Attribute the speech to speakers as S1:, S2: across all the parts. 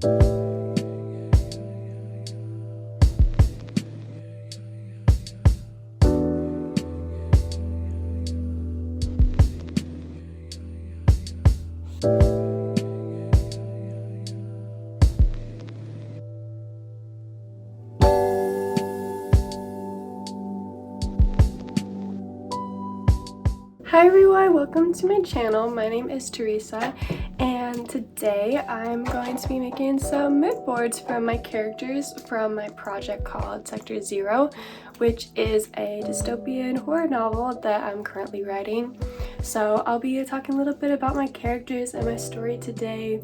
S1: Hi everyone, welcome to my channel. My name is Teresa, and today I'm going to be making some mood boards from my characters from my project called Sector Zero, which is a dystopian horror novel that I'm currently writing. So I'll be talking a little bit about my characters and my story today,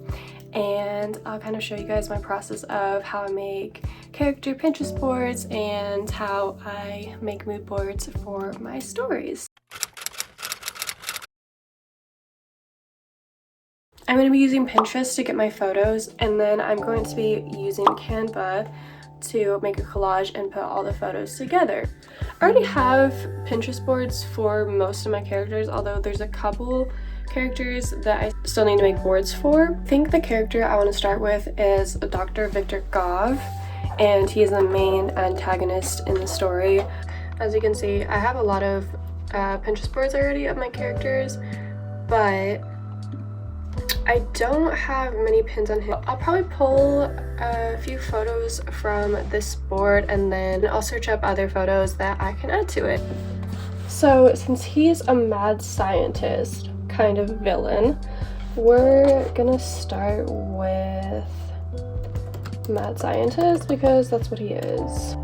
S1: and I'll kind of show you guys my process of how I make character Pinterest boards and how I make mood boards for my stories. I'm going to be using Pinterest to get my photos, and then I'm going to be using Canva to make a collage and put all the photos together. I already have Pinterest boards for most of my characters, although there's a couple characters that I still need to make boards for. I think the character I want to start with is Dr. Victor Gov, and he is the main antagonist in the story. As you can see, I have a lot of Pinterest boards already of my characters, but I don't have many pins on him. I'll probably pull a few photos from this board, and then I'll search up other photos that I can add to it. So since he's a mad scientist kind of villain, we're gonna start with mad scientist because that's what he is.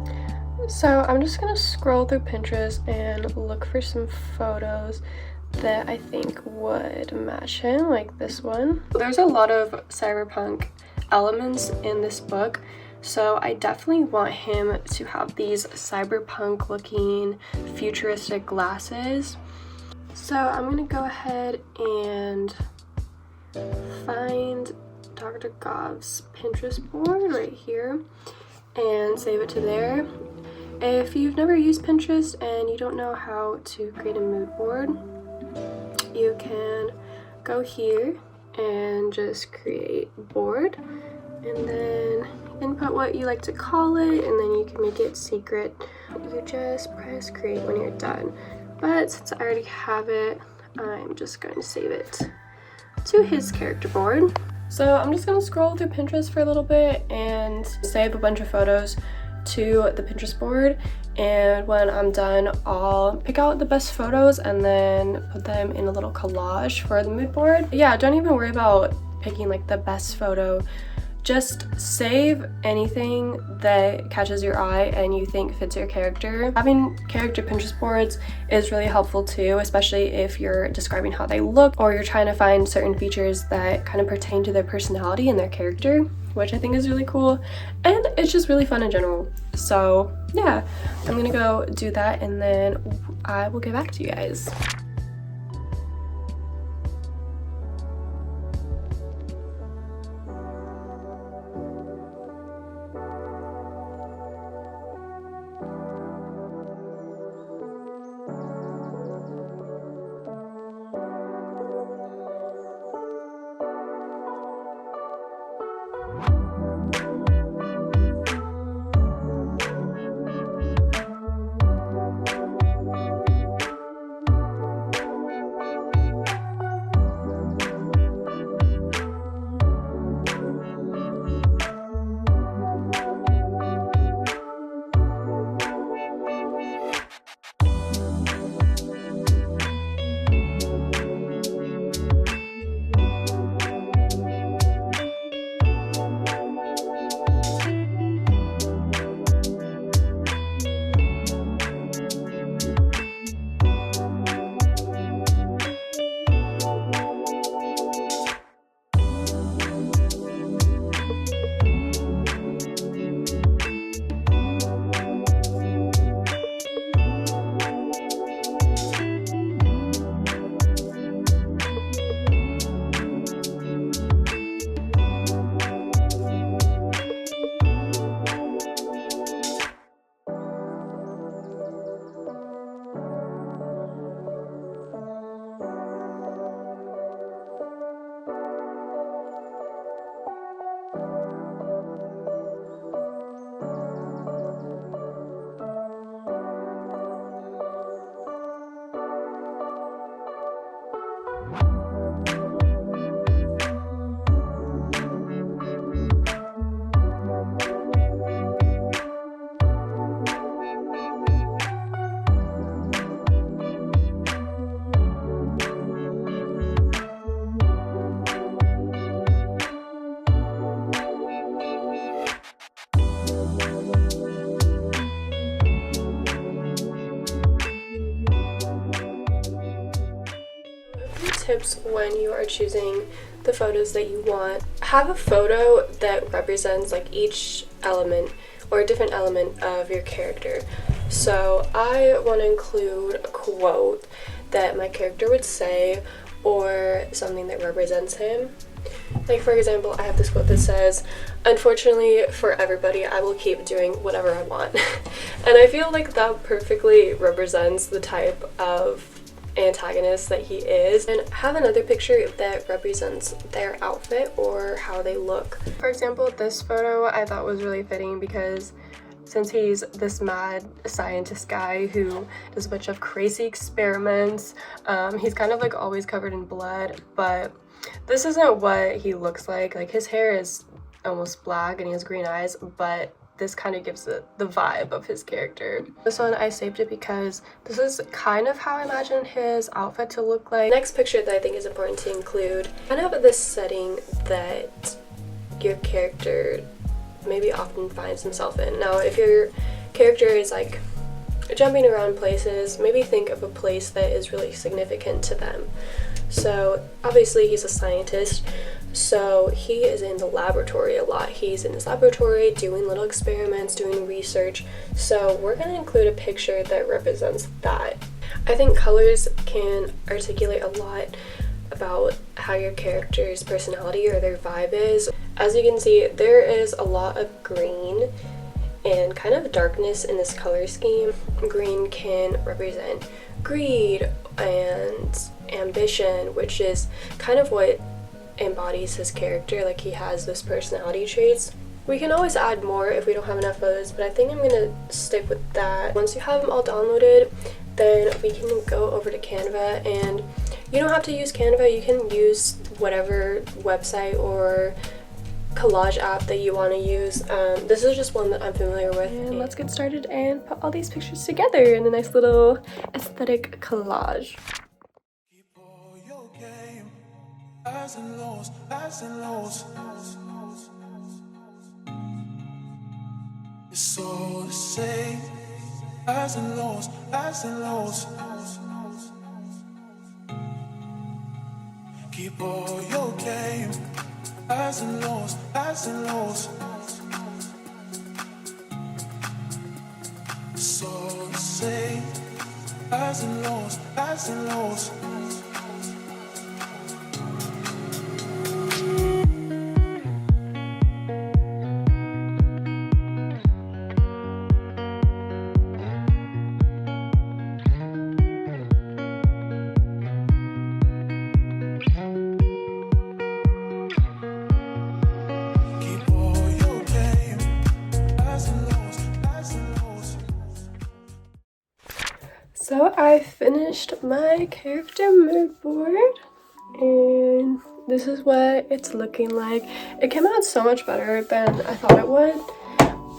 S1: So I'm just gonna scroll through Pinterest and look for some photos that I think would match him, like this one. There's a lot of cyberpunk elements in this book, so I definitely want him to have these cyberpunk looking futuristic glasses. So I'm gonna go ahead and find Dr. Gov's Pinterest board right here and save it to there. If you've never used Pinterest and you don't know how to create a mood board, you can go here and just create board, and then input what you like to call it, and then you can make it secret. You just press create when you're done. But since I already have it, I'm just going to save it to his character board. So I'm just going to scroll through Pinterest for a little bit and save a bunch of photos to the Pinterest board, and when I'm done I'll pick out the best photos and then put them in a little collage for the mood board. Yeah, don't even worry about picking like the best photo, just save anything that catches your eye and you think fits your character. Having character Pinterest boards is really helpful too, especially if you're describing how they look or you're trying to find certain features that kind of pertain to their personality and their character, which I think is really cool, and it's just really fun in general. So yeah, I'm gonna go do that and then I will get back to you guys. tips when you are choosing the photos that you want. Have a photo that represents like each element or a different element of your character. So I want to include a quote that my character would say or something that represents him. Like, for example, I have this quote that says, "Unfortunately for everybody, I will keep doing whatever I want." And I feel like that perfectly represents the type of antagonist that he is. And have another picture that represents their outfit or how they look. For example, this photo I thought was really fitting because since he's this mad scientist guy who does a bunch of crazy experiments, he's kind of like always covered in blood, but this isn't what he looks like. Like, his hair is almost black and he has green eyes, but this kind of gives it the vibe of his character. This one, I saved it because this is kind of how I imagine his outfit to look like. Next picture that I think is important to include, kind of this setting that your character maybe often finds himself in. Now, if your character is like jumping around places, maybe think of a place that is really significant to them. So obviously he's a scientist, so he is in the laboratory a lot. He's in his laboratory doing little experiments, doing research. So we're going to include a picture that represents that. I think colors can articulate a lot about how your character's personality or their vibe is. As you can see, there is a lot of green and kind of darkness in this color scheme. Green can represent greed and ambition, which is kind of what embodies his character. Like, he has those personality traits. We can always add more if we don't have enough photos, but I think I'm gonna stick with that. Once you have them all downloaded, then we can go over to Canva, and you don't have to use Canva. You can use whatever website or collage app that you want to use. This is just one that I'm familiar with. And let's get started and put all these pictures together in a nice little aesthetic collage.
S2: Keep all your game, highs and lows, highs and lows. It's all the same, highs and lows, highs and lows. Keep all your game, highs and lows, highs and lows. It's all the same, highs and lows, highs and lows.
S1: So I finished my character mood board, and this is what it's looking like. It came out so much better than I thought it would,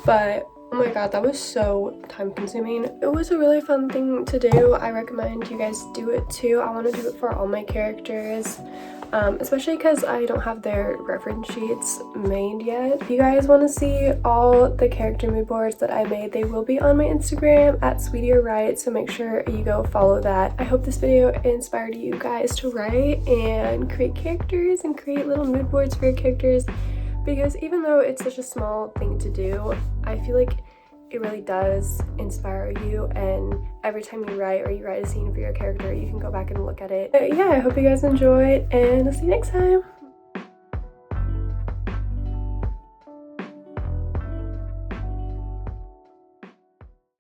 S1: but oh my god, that was so time consuming. It was a really fun thing to do. I recommend you guys do it too. I want to do it for all my characters, especially because I don't have their reference sheets made yet. If you guys want to see all the character mood boards that I made, they will be on my Instagram at SweetieRWrite, so make sure you go follow that. I hope this video inspired you guys to write and create characters and create little mood boards for your characters, because even though it's such a small thing to do, I feel like it really does inspire you, and every time you write or you write a scene for your character, you can go back and look at it. But yeah, I hope you guys enjoyed, and I'll see you next time.